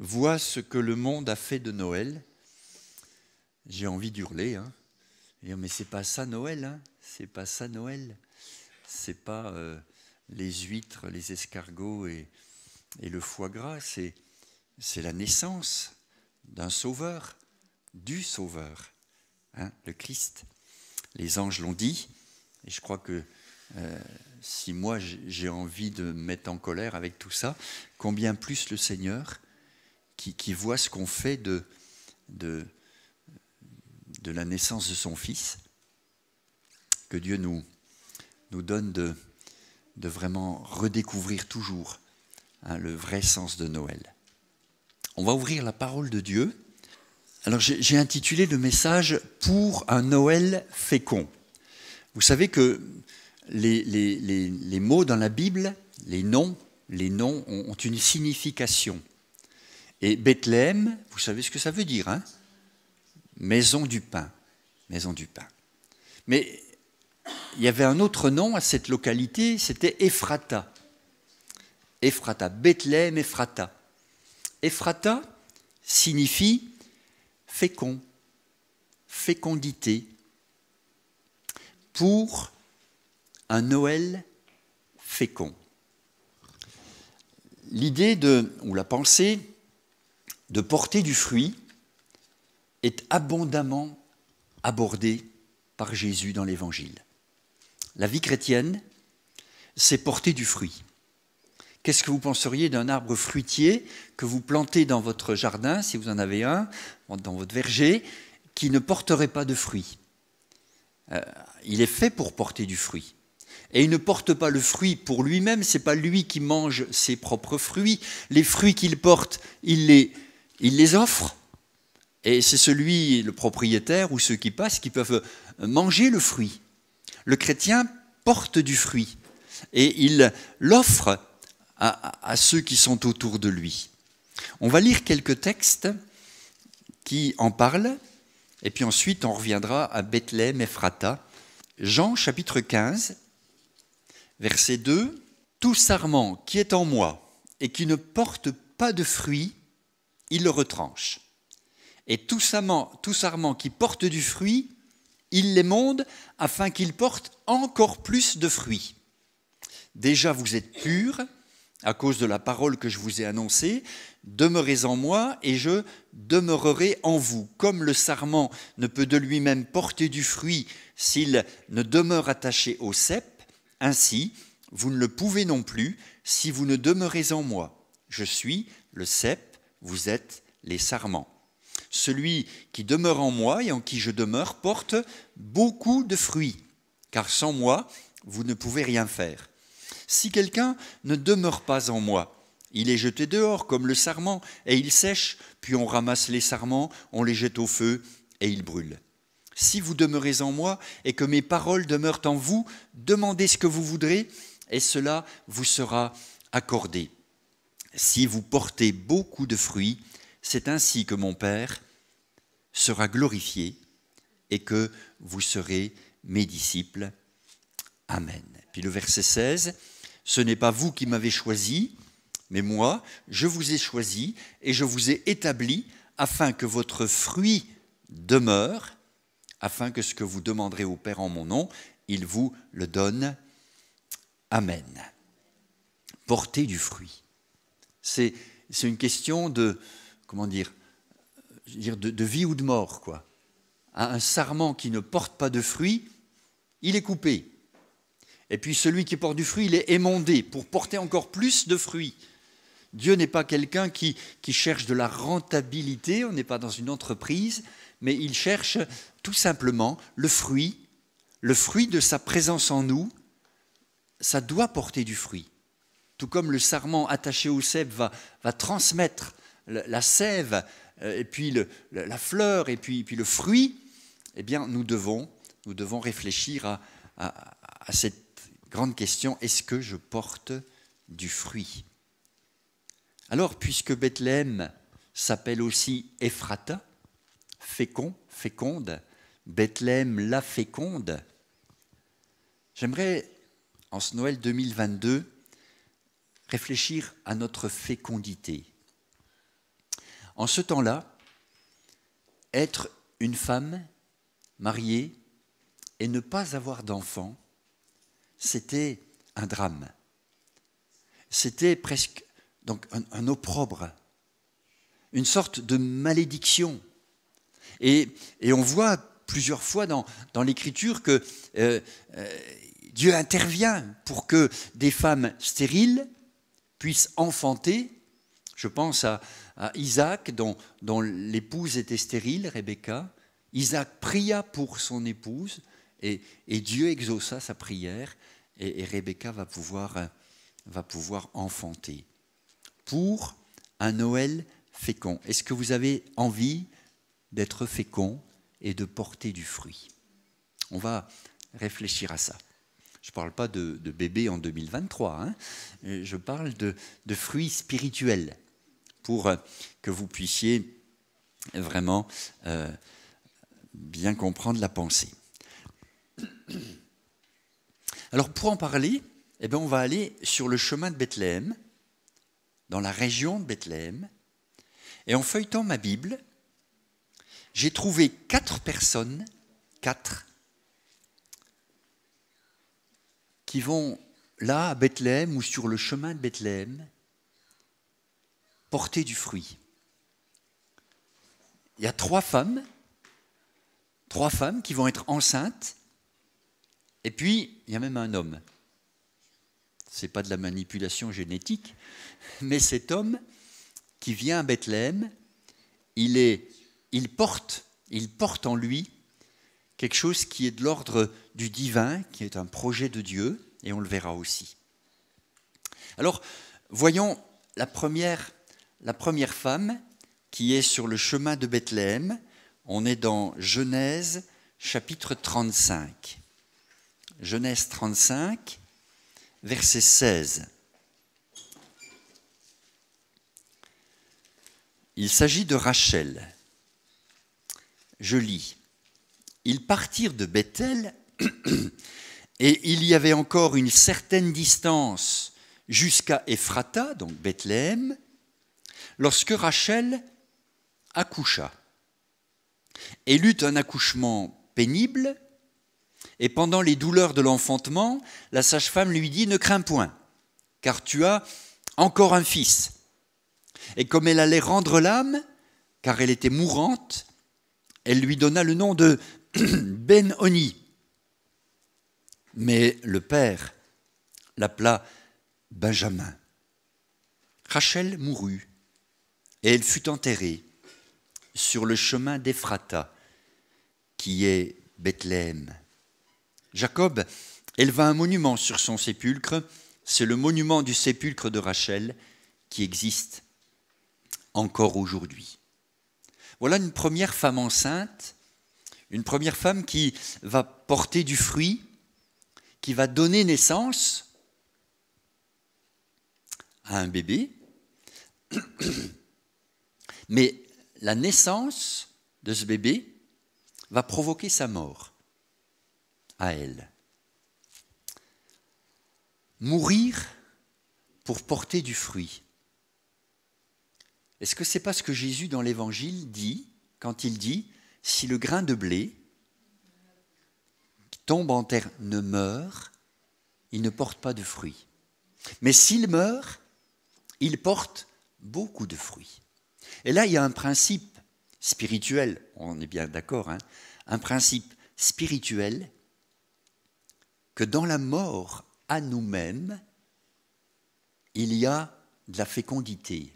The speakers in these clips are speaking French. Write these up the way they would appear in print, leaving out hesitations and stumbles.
vois ce que le monde a fait de Noël, j'ai envie d'hurler. Hein. Et dire, mais c'est pas ça Noël, hein. C'est pas ça Noël. C'est pas les huîtres, les escargots et le foie gras. C'est la naissance d'un sauveur, du sauveur, hein, le Christ. Les anges l'ont dit, et je crois que si moi j'ai envie de me mettre en colère avec tout ça, combien plus le Seigneur qui voit ce qu'on fait de la naissance de son Fils, que Dieu nous donne de vraiment redécouvrir toujours, hein, le vrai sens de Noël. On va ouvrir la parole de Dieu. Alors j'ai intitulé le message « Pour un Noël fécond ». Vous savez que les mots dans la Bible, les noms ont une signification. Et Bethléem, vous savez ce que ça veut dire, hein? Maison du pain, maison du pain. Mais il y avait un autre nom à cette localité, c'était Ephrata. Ephrata, Bethléem, Ephrata. Ephrata signifie fécond, fécondité, pour un Noël fécond. L'idée ou la pensée de porter du fruit est abondamment abordée par Jésus dans l'Évangile. La vie chrétienne, c'est porter du fruit. Qu'est-ce que vous penseriez d'un arbre fruitier que vous plantez dans votre jardin, si vous en avez un, dans votre verger, qui ne porterait pas de fruits? Il est fait pour porter du fruit. Et il ne porte pas le fruit pour lui-même, ce n'est pas lui qui mange ses propres fruits. Les fruits qu'il porte, il les offre. Et c'est le propriétaire ou ceux qui passent, qui peuvent manger le fruit. Le chrétien porte du fruit et il l'offre à ceux qui sont autour de lui. On va lire quelques textes qui en parlent, et puis ensuite on reviendra à Bethléem, Ephrata. Jean chapitre 15, verset 2, « Tout sarment qui est en moi et qui ne porte pas de fruit, il le retranche. Et tout sarment qui porte du fruit, il l'émonde afin qu'il porte encore plus de fruits. Déjà vous êtes purs à cause de la parole que je vous ai annoncée, demeurez en moi et je demeurerai en vous. Comme le sarment ne peut de lui-même porter du fruit s'il ne demeure attaché au cep, ainsi vous ne le pouvez non plus si vous ne demeurez en moi. Je suis le cep, vous êtes les sarments. Celui qui demeure en moi et en qui je demeure porte beaucoup de fruits, car sans moi, vous ne pouvez rien faire. Si quelqu'un ne demeure pas en moi, il est jeté dehors comme le sarment, et il sèche, puis on ramasse les sarments, on les jette au feu, et ils brûlent. Si vous demeurez en moi, et que mes paroles demeurent en vous, demandez ce que vous voudrez, et cela vous sera accordé. Si vous portez beaucoup de fruits, c'est ainsi que mon Père sera glorifié, et que vous serez mes disciples. Amen. Puis le verset 16, « Ce n'est pas vous qui m'avez choisi, mais moi, je vous ai choisi et je vous ai établi afin que votre fruit demeure, afin que ce que vous demanderez au Père en mon nom, il vous le donne. Amen. » Porter du fruit. C'est une question de vie ou de mort, quoi. Un sarment qui ne porte pas de fruit, il est coupé. Et puis celui qui porte du fruit, il est émondé pour porter encore plus de fruits. Dieu n'est pas quelqu'un qui cherche de la rentabilité, on n'est pas dans une entreprise, mais il cherche tout simplement le fruit de sa présence en nous. Ça doit porter du fruit. Tout comme le sarment attaché au cep va transmettre la sève, et puis la fleur, et puis le fruit, eh bien nous devons réfléchir à cette grande question, est-ce que je porte du fruit? Alors, puisque Bethléem s'appelle aussi Ephrata, féconde, Bethléem la féconde, j'aimerais, en ce Noël 2022, réfléchir à notre fécondité. En ce temps-là, être une femme mariée et ne pas avoir d'enfant, c'était un drame. C'était presque donc un opprobre, une sorte de malédiction. Et on voit plusieurs fois dans l'Écriture que Dieu intervient pour que des femmes stériles puissent enfanter. Je pense à Isaac, dont l'épouse était stérile, Rebecca. Isaac pria pour son épouse et Dieu exauça sa prière et Rebecca va pouvoir enfanter. Pour un Noël fécond. Est-ce que vous avez envie d'être fécond et de porter du fruit? On va réfléchir à ça. Je ne parle pas de bébé en 2023, hein. Je parle de fruits spirituels pour que vous puissiez vraiment bien comprendre la pensée. Alors pour en parler, eh bien, on va aller sur le chemin de Bethléem, dans la région de Bethléem, et en feuilletant ma Bible, j'ai trouvé 4 personnes, 4, qui vont là à Bethléem ou sur le chemin de Bethléem porter du fruit. Il y a 3 femmes qui vont être enceintes, et puis il y a même un homme. Ce n'est pas de la manipulation génétique, mais cet homme qui vient à Bethléem, il porte en lui quelque chose qui est de l'ordre du divin, qui est un projet de Dieu, et on le verra aussi. Alors, voyons la première femme qui est sur le chemin de Bethléem. On est dans Genèse, chapitre 35. Genèse 35, verset 16. Il s'agit de Rachel. Je lis. Ils partirent de Bethel et il y avait encore une certaine distance jusqu'à Ephrata, donc Bethléem, lorsque Rachel accoucha. Elle eut un accouchement pénible et pendant les douleurs de l'enfantement, la sage-femme lui dit « Ne crains point, car tu as encore un fils. » Et comme elle allait rendre l'âme, car elle était mourante, elle lui donna le nom de Ben-Oni. Mais le père l'appela Benjamin. Rachel mourut, et elle fut enterrée sur le chemin d'Ephrata, qui est Bethléem. Jacob éleva un monument sur son sépulcre, c'est le monument du sépulcre de Rachel qui existe encore aujourd'hui. Voilà une première femme enceinte, une première femme qui va porter du fruit, qui va donner naissance à un bébé. Mais la naissance de ce bébé va provoquer sa mort à elle. Mourir pour porter du fruit. Est-ce que ce n'est pas ce que Jésus dans l'Évangile dit quand il dit « Si le grain de blé qui tombe en terre ne meurt, il ne porte pas de fruit. Mais s'il meurt, il porte beaucoup de fruits. » Et là, il y a un principe spirituel, on est bien d'accord, hein, un principe spirituel que dans la mort à nous-mêmes, il y a de la fécondité.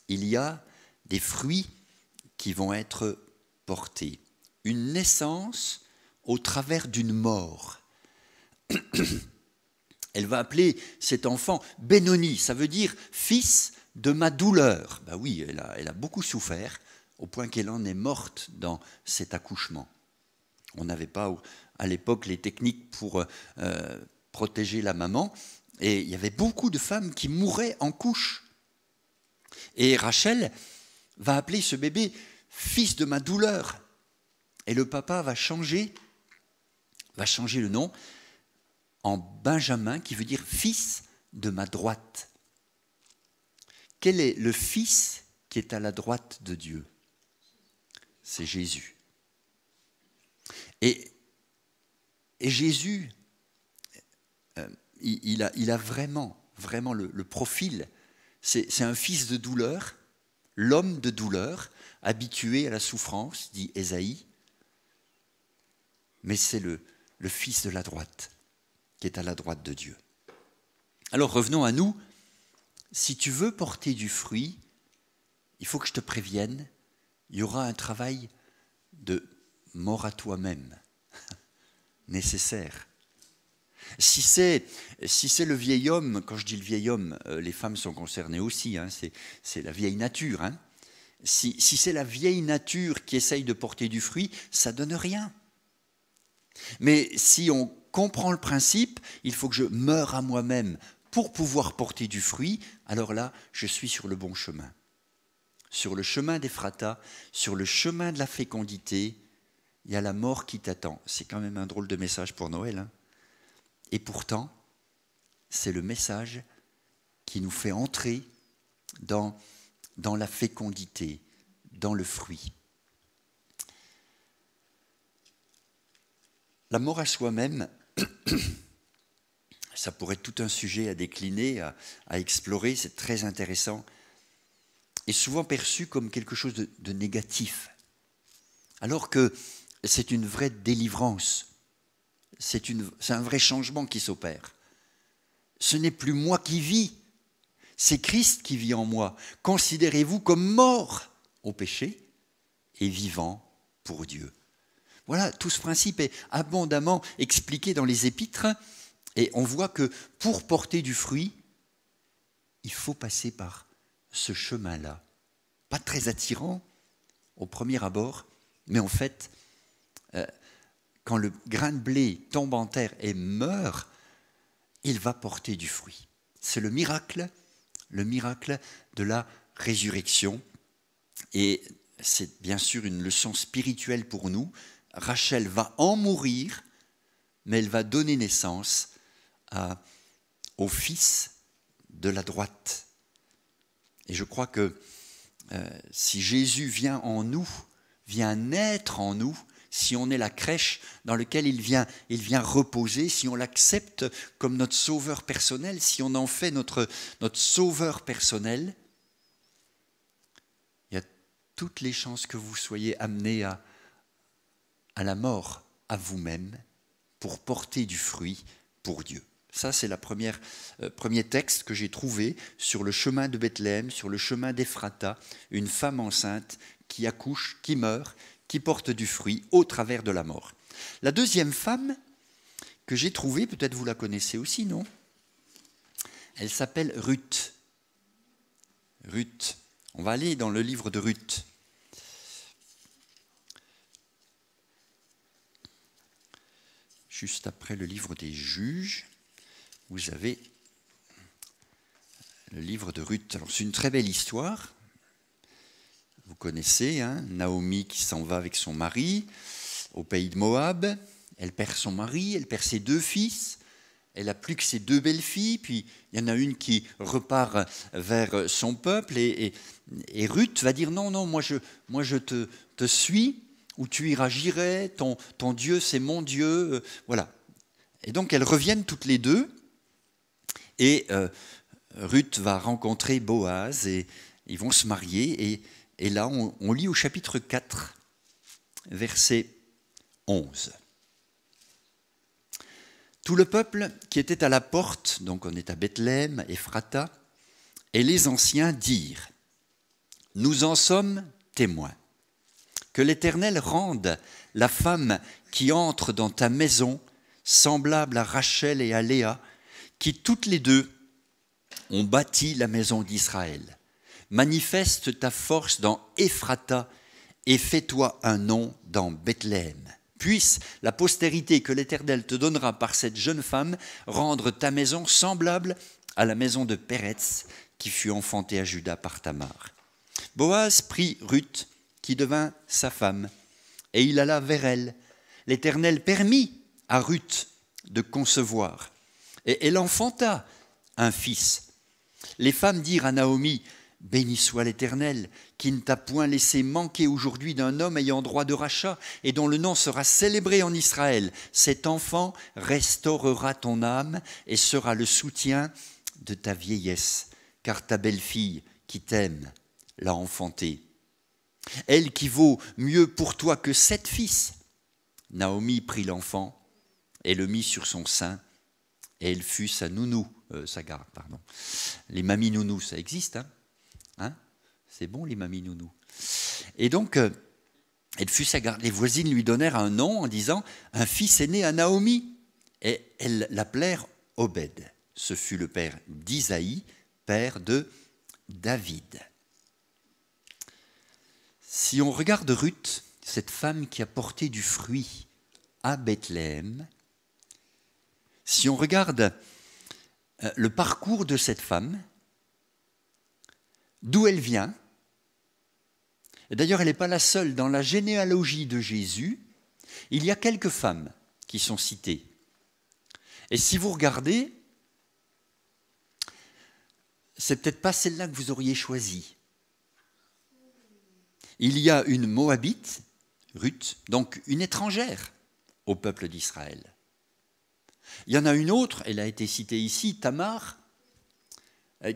Il y a des fruits qui vont être portés. Une naissance au travers d'une mort. Elle va appeler cet enfant Benoni, ça veut dire fils de ma douleur. Ben oui, elle a beaucoup souffert, au point qu'elle en est morte dans cet accouchement. On n'avait pas à l'époque les techniques pour protéger la maman, et il y avait beaucoup de femmes qui mouraient en couche. Et Rachel va appeler ce bébé fils de ma douleur. Et le papa va changer le nom en Benjamin, qui veut dire fils de ma droite. Quel est le fils qui est à la droite de Dieu. C'est Jésus. Et Jésus, il a vraiment le profil. C'est un fils de douleur, l'homme de douleur, habitué à la souffrance, dit Ésaïe. Mais c'est le fils de la droite, qui est à la droite de Dieu. Alors revenons à nous. Si tu veux porter du fruit, il faut que je te prévienne, il y aura un travail de mort à toi-même nécessaire. Si c'est le vieil homme, quand je dis le vieil homme, les femmes sont concernées aussi, hein, c'est la vieille nature. Hein. Si c'est la vieille nature qui essaye de porter du fruit, ça ne donne rien. Mais si on comprend le principe, il faut que je meure à moi-même pour pouvoir porter du fruit, alors là, je suis sur le bon chemin. Sur le chemin d'Ephrata, sur le chemin de la fécondité, il y a la mort qui t'attend. C'est quand même un drôle de message pour Noël. Hein. Et pourtant, c'est le message qui nous fait entrer dans la fécondité, dans le fruit. La mort à soi-même, ça pourrait être tout un sujet à décliner, à explorer, c'est très intéressant, est souvent perçu comme quelque chose de négatif, alors que c'est une vraie délivrance, c'est un vrai changement qui s'opère. Ce n'est plus moi qui vis, c'est Christ qui vit en moi. Considérez-vous comme mort au péché et vivant pour Dieu. Voilà, tout ce principe est abondamment expliqué dans les épîtres et on voit que pour porter du fruit, il faut passer par ce chemin-là. Pas très attirant au premier abord, mais en fait, quand le grain de blé tombe en terre et meurt, il va porter du fruit. C'est le miracle de la résurrection. Et c'est bien sûr une leçon spirituelle pour nous. Rachel va en mourir, mais elle va donner naissance au fils de la droite. Et je crois que si Jésus vient en nous, vient naître en nous, si on est la crèche dans laquelle il vient reposer, si on l'accepte comme notre sauveur personnel, si on en fait notre sauveur personnel, il y a toutes les chances que vous soyez amenés à la mort à vous-même pour porter du fruit pour Dieu. Ça, c'est le premier texte que j'ai trouvé sur le chemin de Bethléem, sur le chemin d'Ephrata, une femme enceinte qui accouche, qui meurt, qui porte du fruit au travers de la mort. La deuxième femme que j'ai trouvée, peut-être vous la connaissez aussi, non? Elle s'appelle Ruth. Ruth. On va aller dans le livre de Ruth. Juste après le livre des Juges, vous avez le livre de Ruth. Alors, c'est une très belle histoire. Vous connaissez, hein, Naomi qui s'en va avec son mari au pays de Moab. Elle perd son mari, elle perd ses 2 fils. Elle n'a plus que ses 2 belles-filles. Puis, il y en a une qui repart vers son peuple. Et Ruth va dire, non, moi je te suis. Où tu iras, j'irai. Ton Dieu, c'est mon Dieu. Voilà. Et donc, elles reviennent toutes les 2. Et Ruth va rencontrer Boaz et ils vont se marier. Et là, on lit au chapitre 4, verset 11. Tout le peuple qui était à la porte, donc on est à Bethléem, Ephrata, et les anciens dirent, « Nous en sommes témoins. Que l'Éternel rende la femme qui entre dans ta maison semblable à Rachel et à Léa, qui toutes les 2 ont bâti la maison d'Israël. Manifeste ta force dans Ephrata et fais-toi un nom dans Bethléem. Puisse la postérité que l'Éternel te donnera par cette jeune femme rendre ta maison semblable à la maison de Péretz qui fut enfantée à Juda par Tamar. » Boaz prit Ruth, qui devint sa femme, et il alla vers elle. L'Éternel permit à Ruth de concevoir, et elle enfanta un fils. Les femmes dirent à Naomi, Béni soit l'Éternel, qui ne t'a point laissé manquer aujourd'hui d'un homme ayant droit de rachat, et dont le nom sera célébré en Israël. Cet enfant restaurera ton âme et sera le soutien de ta vieillesse, car ta belle-fille qui t'aime l'a enfanté. Elle qui vaut mieux pour toi que 7 fils. Naomi prit l'enfant et le mit sur son sein, et elle fut sa nounou, sa garde, pardon. Les mamies nounous, ça existe, hein, c'est bon les mamies nounous. Et donc, elle fut sa garde. Les voisines lui donnèrent un nom en disant « Un fils est né à Naomi ». Et elles l'appelèrent Obed. Ce fut le père d'Isaïe, père de David. Si on regarde Ruth, cette femme qui a porté du fruit à Bethléem, si on regarde le parcours de cette femme, d'où elle vient, et d'ailleurs elle n'est pas la seule, dans la généalogie de Jésus, il y a quelques femmes qui sont citées. Et si vous regardez, c'est peut-être pas celle-là que vous auriez choisie. Il y a une Moabite, Ruth, donc une étrangère au peuple d'Israël. Il y en a une autre, elle a été citée ici, Tamar,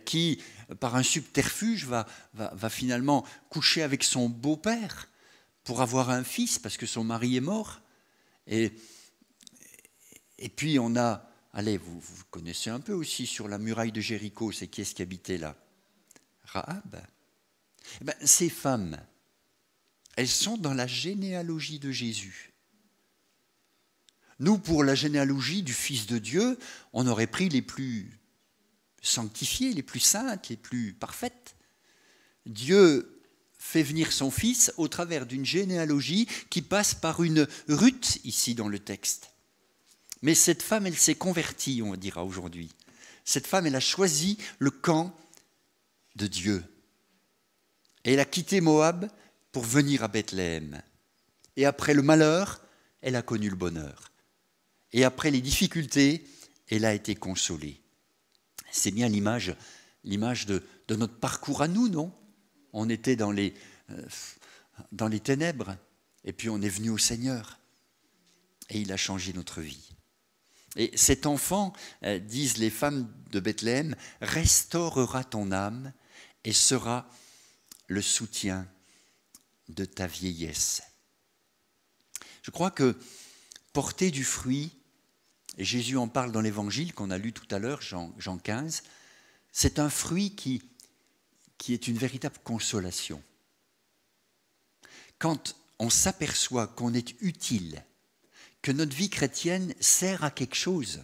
qui, par un subterfuge, va finalement coucher avec son beau-père pour avoir un fils, parce que son mari est mort. Et puis on a, allez, vous connaissez un peu aussi sur la muraille de Jéricho, c'est qui est-ce qui habitait là? Rahab. Eh bien, ces femmes, elles sont dans la généalogie de Jésus. Nous, pour la généalogie du Fils de Dieu, on aurait pris les plus sanctifiées, les plus saintes, les plus parfaites. Dieu fait venir son Fils au travers d'une généalogie qui passe par une Ruth, ici dans le texte. Mais cette femme, elle s'est convertie, on dira aujourd'hui. Cette femme, elle a choisi le camp de Dieu. Et elle a quitté Moab pour venir à Bethléem. Et après le malheur, elle a connu le bonheur. Et après les difficultés, elle a été consolée. C'est bien l'image de notre parcours à nous, non? On était dans les ténèbres, et puis on est venu au Seigneur. Et il a changé notre vie. Et cet enfant, disent les femmes de Bethléem, restaurera ton âme et sera le soutien de ta vieillesse. Je crois que porter du fruit, et Jésus en parle dans l'évangile qu'on a lu tout à l'heure, Jean 15, c'est un fruit qui est une véritable consolation. Quand on s'aperçoit qu'on est utile, que notre vie chrétienne sert à quelque chose,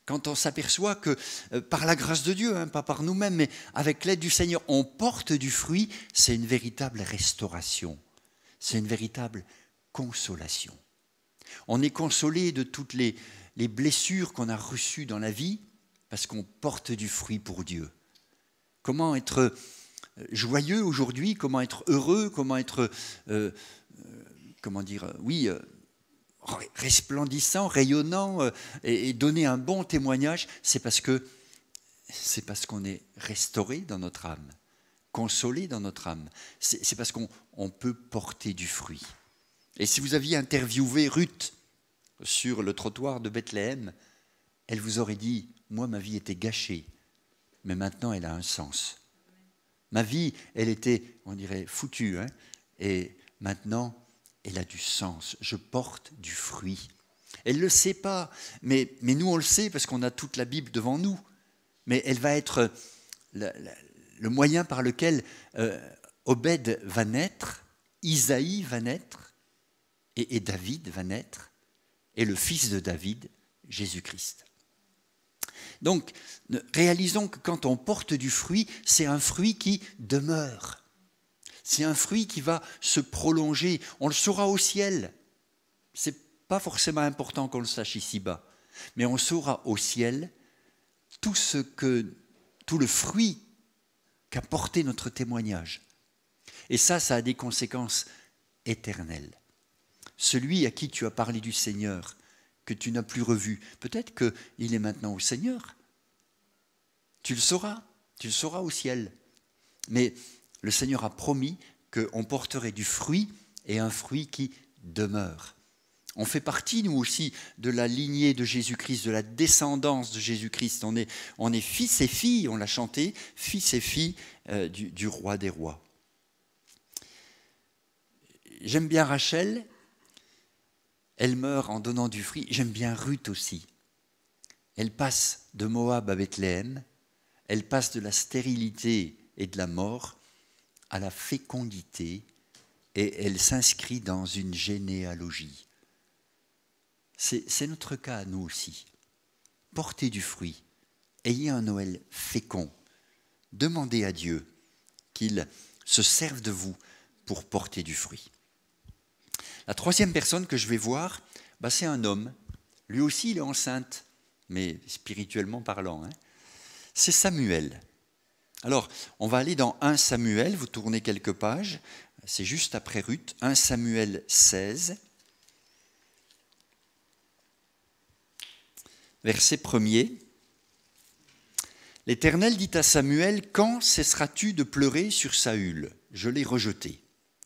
quand on s'aperçoit que par la grâce de Dieu, pas par nous-mêmes, mais avec l'aide du Seigneur, on porte du fruit, c'est une véritable restauration, c'est une véritable consolation. On est consolé de toutes les blessures qu'on a reçues dans la vie parce qu'on porte du fruit pour Dieu. Comment être joyeux aujourd'hui, comment être heureux, comment être, resplendissant, rayonnant et donner un bon témoignage, c'est parce qu'on est restauré dans notre âme, consolé dans notre âme. C'est parce qu'on peut porter du fruit. Et si vous aviez interviewé Ruth sur le trottoir de Bethléem, elle vous aurait dit « Moi, ma vie était gâchée, mais maintenant elle a un sens. Ma vie, elle était, on dirait, foutue, et maintenant, elle a du sens. Je porte du fruit. » Elle ne le sait pas, mais nous, on le sait parce qu'on a toute la Bible devant nous. Mais elle va être le moyen par lequel Obed va naître, Isaïe va naître, et David va naître, et le fils de David, Jésus-Christ. Donc, réalisons que quand on porte du fruit, c'est un fruit qui demeure. C'est un fruit qui va se prolonger. On le saura au ciel. Ce n'est pas forcément important qu'on le sache ici-bas, mais on saura au ciel tout le fruit qu'a porté notre témoignage. Et ça a des conséquences éternelles. Celui à qui tu as parlé du Seigneur, que tu n'as plus revu, peut-être qu'il est maintenant au Seigneur. Tu le sauras au ciel. Mais le Seigneur a promis qu'on porterait du fruit et un fruit qui demeure. On fait partie, nous aussi, de la lignée de Jésus-Christ, de la descendance de Jésus-Christ. On est fils et filles, on l'a chanté, fils et filles du roi des rois. J'aime bien Rachel, elle meurt en donnant du fruit. J'aime bien Ruth aussi. Elle passe de Moab à Bethléem, elle passe de la stérilité et de la mort à la fécondité et elle s'inscrit dans une généalogie. C'est notre cas à nous aussi. Portez du fruit, ayez un Noël fécond. Demandez à Dieu qu'il se serve de vous pour porter du fruit. La troisième personne que je vais voir, c'est un homme. Lui aussi, il est enceinte, mais spirituellement parlant. C'est Samuel. Alors, on va aller dans 1 Samuel, vous tournez quelques pages, c'est juste après Ruth, 1 Samuel 16. Verset 1er. L'Éternel dit à Samuel, « Quand cesseras-tu de pleurer sur Saül ? Je l'ai rejeté,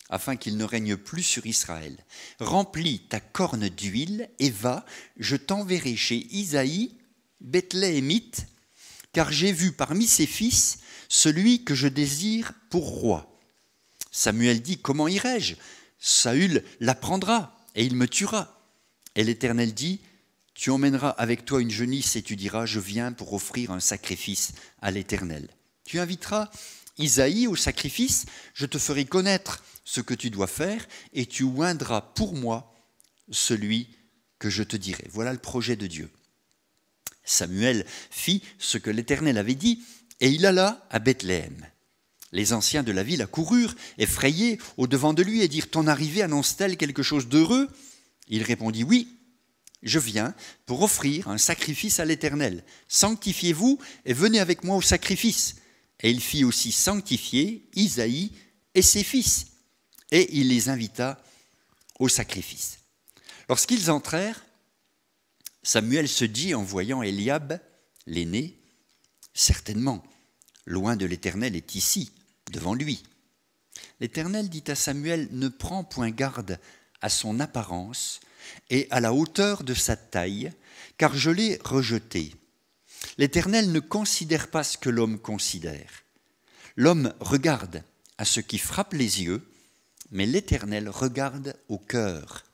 afin qu'il ne règne plus sur Israël. Remplis ta corne d'huile et va, je t'enverrai chez Isaïe, Bethléemite, car j'ai vu parmi ses fils celui que je désire pour roi. » Samuel dit, « Comment irai-je ? Saül l'apprendra et il me tuera. » Et l'Éternel dit, « Tu emmèneras avec toi une jeunisse et tu diras, je viens pour offrir un sacrifice à l'Éternel. Tu inviteras Isaïe au sacrifice, je te ferai connaître ce que tu dois faire et tu oindras pour moi celui que je te dirai. » Voilà le projet de Dieu. Samuel fit ce que l'Éternel avait dit et il alla à Bethléem. Les anciens de la ville accoururent, effrayés, au-devant de lui et dirent, « Ton arrivée annonce-t-elle quelque chose d'heureux ?» Il répondit, « Oui. Je viens pour offrir un sacrifice à l'Éternel. Sanctifiez-vous et venez avec moi au sacrifice. » Et il fit aussi sanctifier Isaïe et ses fils. Et il les invita au sacrifice. Lorsqu'ils entrèrent, Samuel se dit en voyant Eliab, l'aîné, « Certainement, loin de l'Éternel est ici, devant lui. » L'Éternel dit à Samuel, « Ne prends point garde à son apparence, et à la hauteur de sa taille, car je l'ai rejeté. L'Éternel ne considère pas ce que l'homme considère. L'homme regarde à ce qui frappe les yeux, mais l'Éternel regarde au cœur. »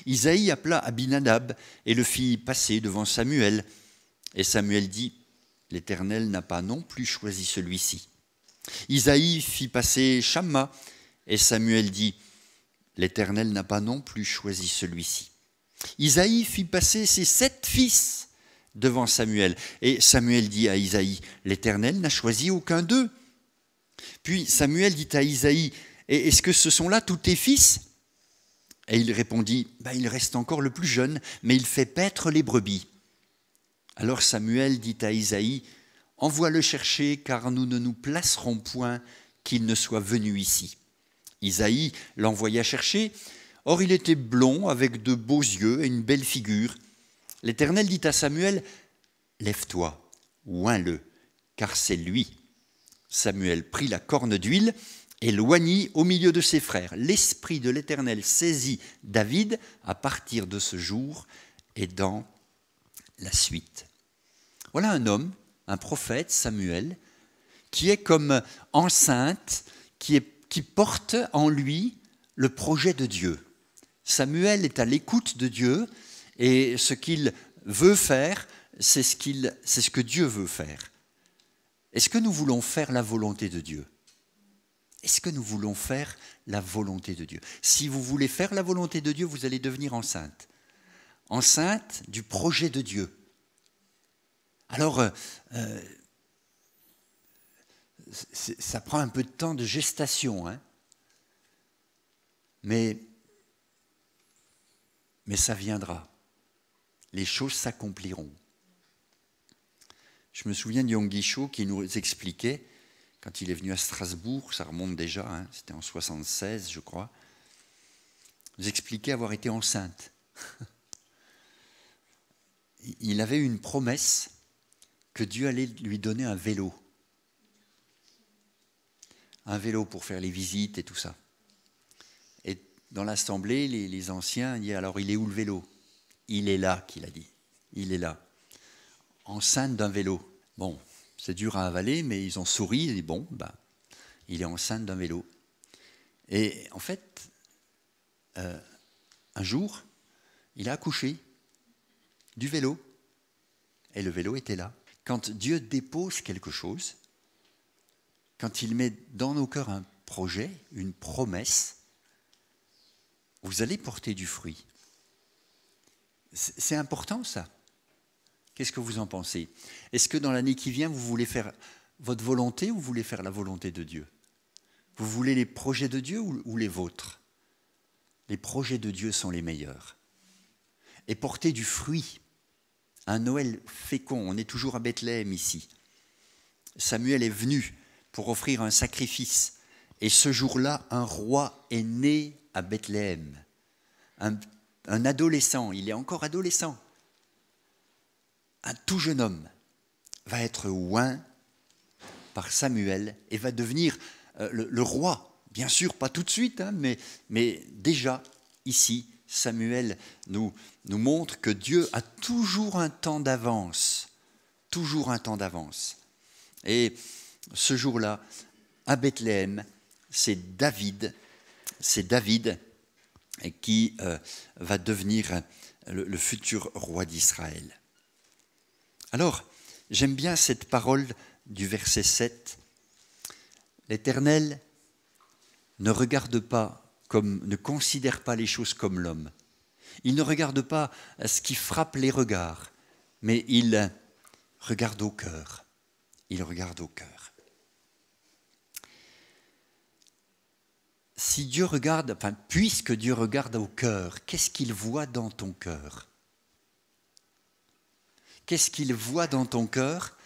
Isaïe appela Abinadab et le fit passer devant Samuel. Et Samuel dit, « L'Éternel n'a pas non plus choisi celui-ci. » Isaïe fit passer Shamma et Samuel dit, « L'Éternel n'a pas non plus choisi celui-ci. » Isaïe fit passer ses 7 fils devant Samuel. Et Samuel dit à Isaïe, « L'Éternel n'a choisi aucun d'eux. » Puis Samuel dit à Isaïe, « Est-ce que ce sont là tous tes fils ?» Et il répondit, « Il reste encore le plus jeune, mais il fait paître les brebis. » Alors Samuel dit à Isaïe, « Envoie-le chercher, car nous ne nous placerons point qu'il ne soit venu ici. » Isaïe l'envoya chercher. Or il était blond, avec de beaux yeux et une belle figure. L'Éternel dit à Samuel, « Lève-toi, oins-le, car c'est lui. » Samuel prit la corne d'huile et l'oignit au milieu de ses frères. L'Esprit de l'Éternel saisit David à partir de ce jour et dans la suite. Voilà un homme, un prophète, Samuel, qui est comme enceinte, qui porte en lui le projet de Dieu. Samuel est à l'écoute de Dieu et ce qu'il veut faire, c'est ce que Dieu veut faire. Est-ce que nous voulons faire la volonté de Dieu ? Est-ce que nous voulons faire la volonté de Dieu ? Si vous voulez faire la volonté de Dieu, vous allez devenir enceinte. Enceinte du projet de Dieu. Alors, ça prend un peu de temps de gestation, hein, mais ça viendra. Les choses s'accompliront. Je me souviens de Yonggi Cho qui nous expliquait, quand il est venu à Strasbourg, ça remonte déjà, hein, c'était en 76, je crois, nous expliquait avoir été enceinte. Il avait une promesse que Dieu allait lui donner un vélo. un vélo pour faire les visites et tout ça. Et dans l'assemblée, les anciens disent, alors il est où le vélo? Il est là, qu'il a dit. Il est là. Enceinte d'un vélo. Bon, c'est dur à avaler, mais ils ont souri et dit, bon, ben, il est enceinte d'un vélo. Et en fait, un jour, il a accouché du vélo. Et le vélo était là. Quand Dieu dépose quelque chose, quand il met dans nos cœurs un projet, une promesse, vous allez porter du fruit. C'est important ça. Qu'est-ce que vous en pensez? Est-ce que dans l'année qui vient, vous voulez faire votre volonté ou vous voulez faire la volonté de Dieu? Vous voulez les projets de Dieu ou les vôtres? Les projets de Dieu sont les meilleurs. Et porter du fruit, un Noël fécond, on est toujours à Bethléem ici. Samuel est venu pour offrir un sacrifice. Et ce jour-là, un roi est né à Bethléem. Un adolescent, il est encore adolescent. Un tout jeune homme va être oint par Samuel et va devenir le roi. Bien sûr, pas tout de suite, hein, mais déjà ici, Samuel nous montre que Dieu a toujours un temps d'avance. Toujours un temps d'avance. Et ce jour-là, à Bethléem, c'est David qui va devenir le futur roi d'Israël. Alors, j'aime bien cette parole du verset 7. L'Éternel ne considère pas les choses comme l'homme. Il ne regarde pas ce qui frappe les regards, mais il regarde au cœur. Il regarde au cœur. Si Dieu regarde, puisque Dieu regarde au cœur, qu'est-ce qu'il voit dans ton cœur? Qu'est-ce qu'il voit dans ton cœur?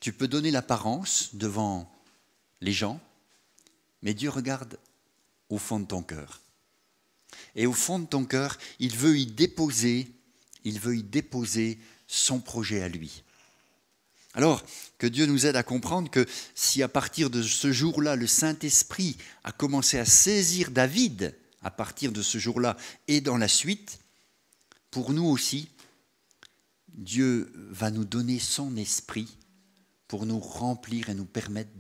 Tu peux donner l'apparence devant les gens, mais Dieu regarde au fond de ton cœur. Et au fond de ton cœur, il veut y déposer son projet à lui. Alors, que Dieu nous aide à comprendre que si à partir de ce jour-là, le Saint-Esprit a commencé à saisir David, à partir de ce jour-là et dans la suite, pour nous aussi, Dieu va nous donner son esprit pour nous remplir et nous permettre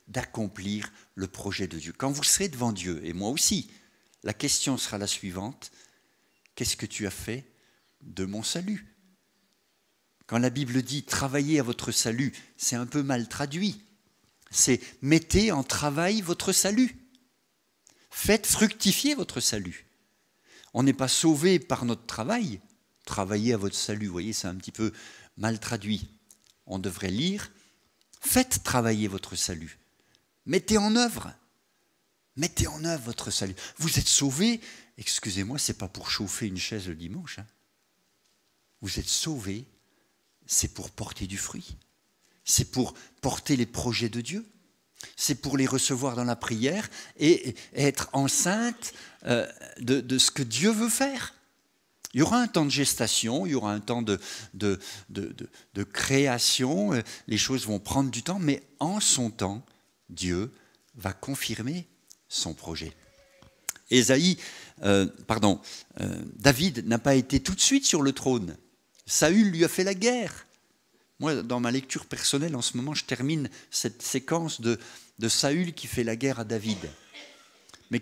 d'accomplir le projet de Dieu. Quand vous serez devant Dieu, et moi aussi, la question sera la suivante: qu'est-ce que tu as fait de mon salut? Quand la Bible dit « travaillez à votre salut », c'est un peu mal traduit. C'est « mettez en travail votre salut ». Faites fructifier votre salut. On n'est pas sauvé par notre travail. Travaillez à votre salut, vous voyez, c'est un petit peu mal traduit. On devrait lire « faites travailler votre salut ». Mettez en œuvre votre salut. Vous êtes sauvés, excusez-moi, ce n'est pas pour chauffer une chaise le dimanche. Hein. Vous êtes sauvés, c'est pour porter du fruit. C'est pour porter les projets de Dieu. C'est pour les recevoir dans la prière et être enceinte de ce que Dieu veut faire. Il y aura un temps de gestation, il y aura un temps de création, les choses vont prendre du temps, mais en son temps, Dieu va confirmer son projet. David n'a pas été tout de suite sur le trône. Saül lui a fait la guerre. Moi, dans ma lecture personnelle, en ce moment, je termine cette séquence de Saül qui fait la guerre à David. Mais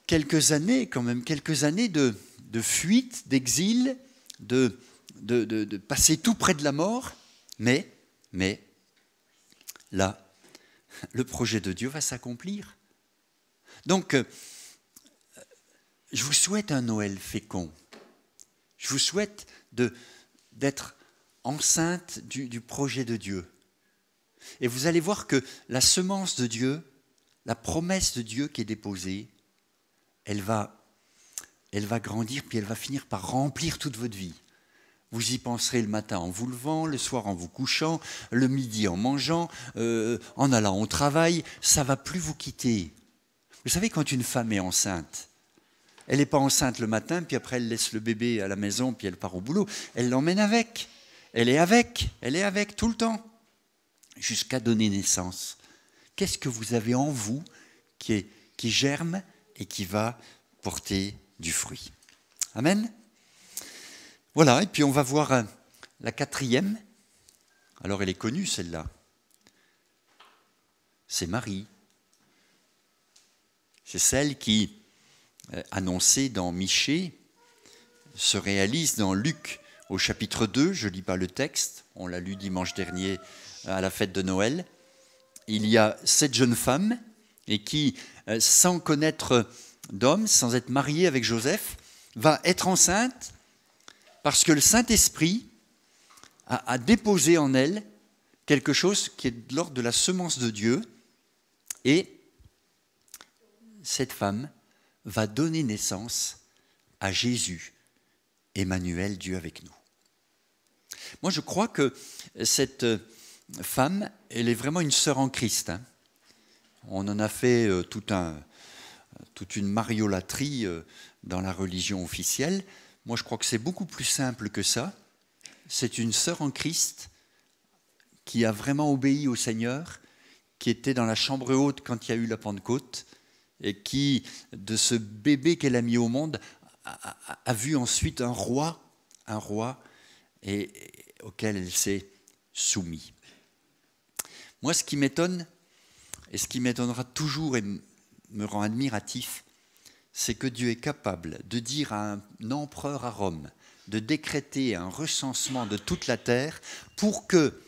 quelques années de fuite, d'exil, de passer tout près de la mort, mais là, le projet de Dieu va s'accomplir. Donc, je vous souhaite un Noël fécond. Je vous souhaite d'être enceinte du projet de Dieu. Et vous allez voir que la semence de Dieu, la promesse de Dieu qui est déposée, elle va grandir, puis elle va finir par remplir toute votre vie. Vous y penserez le matin en vous levant, le soir en vous couchant, le midi en mangeant, en allant au travail. Ça ne va plus vous quitter. Vous savez, quand une femme est enceinte, elle n'est pas enceinte le matin, puis après elle laisse le bébé à la maison, puis elle part au boulot. Elle l'emmène avec. Elle est avec tout le temps, jusqu'à donner naissance. Qu'est-ce que vous avez en vous qui germe et qui va porter du fruit? Amen. Voilà, et puis on va voir la quatrième. Alors elle est connue celle-là. C'est Marie. C'est celle qui, annoncée dans Michée, se réalise dans Luc au chapitre 2. Je ne lis pas le texte, on l'a lu dimanche dernier à la fête de Noël. Il y a 7 jeunes femmes et qui, sans connaître d'homme, sans être mariée avec Joseph, va être enceinte parce que le Saint-Esprit a déposé en elle quelque chose qui est de l'ordre de la semence de Dieu. Et cette femme va donner naissance à Jésus, Emmanuel, Dieu avec nous. Moi, je crois que cette femme, elle est vraiment une sœur en Christ. Hein. On en a fait toute une mariolâtrie dans la religion officielle. Moi, je crois que c'est beaucoup plus simple que ça. C'est une sœur en Christ qui a vraiment obéi au Seigneur, qui était dans la chambre haute quand il y a eu la Pentecôte, et qui, de ce bébé qu'elle a mis au monde, a vu ensuite un roi auquel elle s'est soumise. Moi, ce qui m'étonne, et ce qui m'étonnera toujours et me rend admiratif, c'est que Dieu est capable de dire à un empereur à Rome de décréter un recensement de toute la terre pour que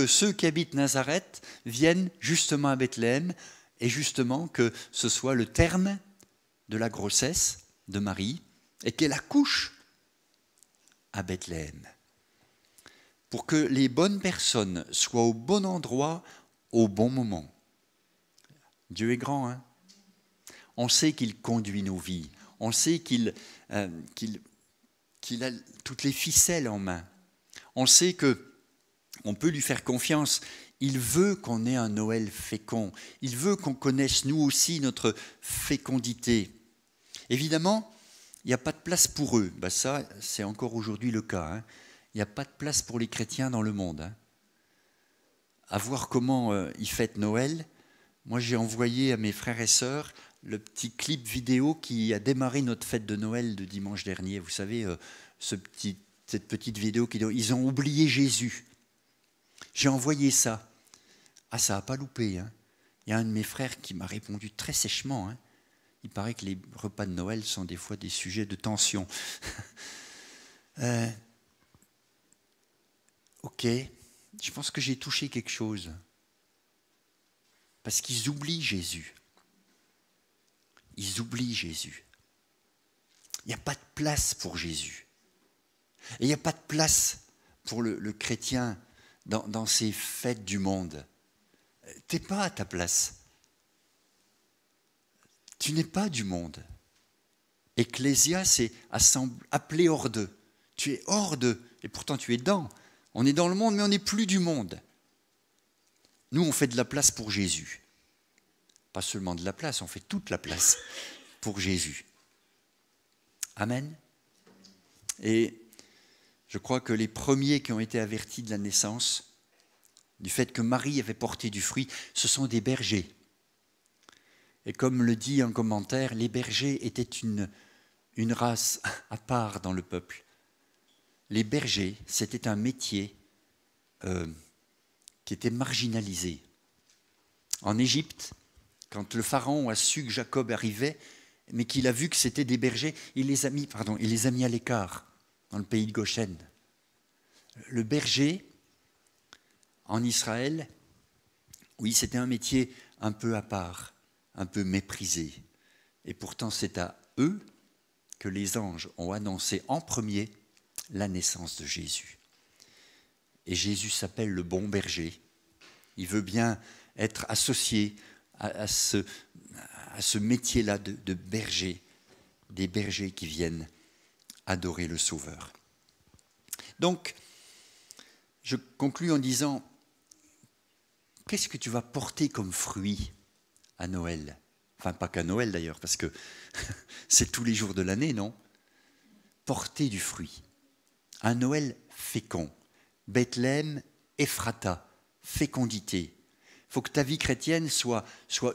ceux qui habitent Nazareth viennent justement à Bethléem et justement que ce soit le terme de la grossesse de Marie et qu'elle accouche à Bethléem. Pour que les bonnes personnes soient au bon endroit au bon moment. Dieu est grand, hein? On sait qu'il conduit nos vies. On sait qu'il a toutes les ficelles en main. On sait qu'on peut lui faire confiance. Il veut qu'on ait un Noël fécond. Il veut qu'on connaisse nous aussi notre fécondité. Évidemment, il n'y a pas de place pour eux. Ben ça, c'est encore aujourd'hui le cas. Hein. Il n'y a pas de place pour les chrétiens dans le monde. Hein. À voir comment ils fêtent Noël. Moi, j'ai envoyé à mes frères et sœurs le petit clip vidéo qui a démarré notre fête de Noël de dimanche dernier. Vous savez, cette petite vidéo qui dit « Ils ont oublié Jésus ». J'ai envoyé ça. Ah, ça n'a pas loupé. Hein. Il y a un de mes frères qui m'a répondu très sèchement. Hein. Il paraît que les repas de Noël sont des fois des sujets de tension. Ok, je pense que j'ai touché quelque chose. Parce qu'ils oublient Jésus. Ils oublient Jésus. Il n'y a pas de place pour Jésus. Et il n'y a pas de place pour le chrétien dans ces fêtes du monde. Tu n'es pas à ta place. Tu n'es pas du monde. Ecclésia, c'est appelé hors d'eux. Tu es hors d'eux, et pourtant tu es dans. On est dans le monde, mais on n'est plus du monde. Nous, on fait de la place pour Jésus. Pas seulement de la place, on fait toute la place pour Jésus. Amen. Et je crois que les premiers qui ont été avertis de la naissance, du fait que Marie avait porté du fruit, ce sont des bergers. Et comme le dit un commentaire, les bergers étaient une race à part dans le peuple. Les bergers, c'était un métier qui était marginalisé. En Égypte, quand le pharaon a su que Jacob arrivait, mais qu'il a vu que c'était des bergers, il les a mis à l'écart dans le pays de Goshen. Le berger, en Israël, oui, c'était un métier un peu à part, un peu méprisé. Et pourtant, c'est à eux que les anges ont annoncé en premier la naissance de Jésus. Et Jésus s'appelle le bon berger. Il veut bien être associé à ce métier-là de berger, des bergers qui viennent adorer le Sauveur. Donc, je conclus en disant, qu'est-ce que tu vas porter comme fruit à Noël? Enfin, pas qu'à Noël d'ailleurs, parce que c'est tous les jours de l'année, non? Porter du fruit. Un Noël fécond. Bethléem, Ephrata, fécondité. faut que ta vie chrétienne soit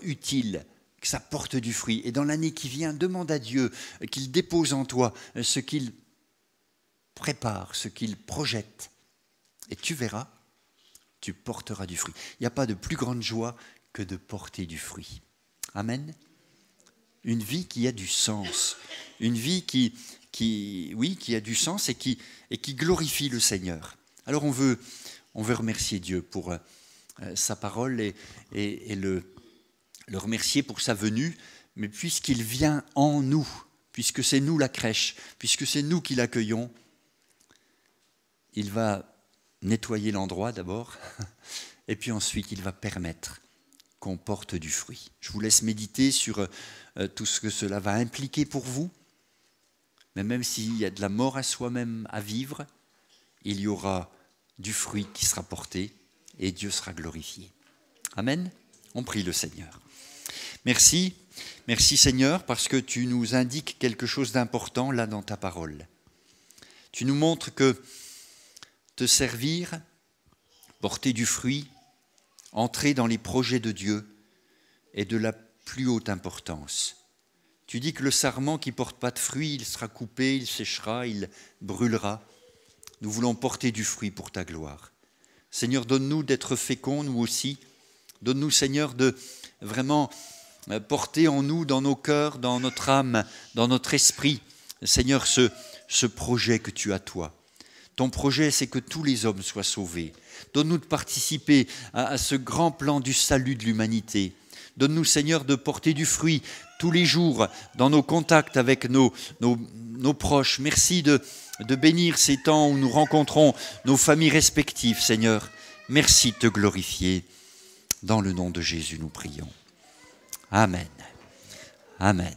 utile, que ça porte du fruit. Et dans l'année qui vient, demande à Dieu qu'il dépose en toi ce qu'il prépare, ce qu'il projette. Et tu verras, tu porteras du fruit. Il n'y a pas de plus grande joie que de porter du fruit. Amen. Une vie qui a du sens, une vie qui a du sens et qui glorifie le Seigneur. Alors on veut remercier Dieu pour sa parole et le remercier pour sa venue, mais puisqu'il vient en nous, puisque c'est nous la crèche, puisque c'est nous qui l'accueillons, il va nettoyer l'endroit d'abord, et puis ensuite il va permettre qu'on porte du fruit. Je vous laisse méditer sur tout ce que cela va impliquer pour vous, mais même s'il y a de la mort à soi-même à vivre, il y aura du fruit qui sera porté et Dieu sera glorifié. Amen. On prie le Seigneur. Merci Seigneur, parce que tu nous indiques quelque chose d'important là dans ta parole. Tu nous montres que te servir, porter du fruit, entrer dans les projets de Dieu est de la plus haute importance. Tu dis que le sarment qui ne porte pas de fruit, il sera coupé, il séchera, il brûlera. Nous voulons porter du fruit pour ta gloire. Seigneur, donne-nous d'être féconds, nous aussi. Donne-nous, Seigneur, de vraiment porter en nous, dans nos cœurs, dans notre âme, dans notre esprit, Seigneur, ce projet que tu as, toi. Ton projet, c'est que tous les hommes soient sauvés. Donne-nous de participer à ce grand plan du salut de l'humanité. Donne-nous, Seigneur, de porter du fruit tous les jours dans nos contacts avec nos proches. Merci de bénir ces temps où nous rencontrons nos familles respectives, Seigneur. Merci de te glorifier. Dans le nom de Jésus, nous prions. Amen. Amen.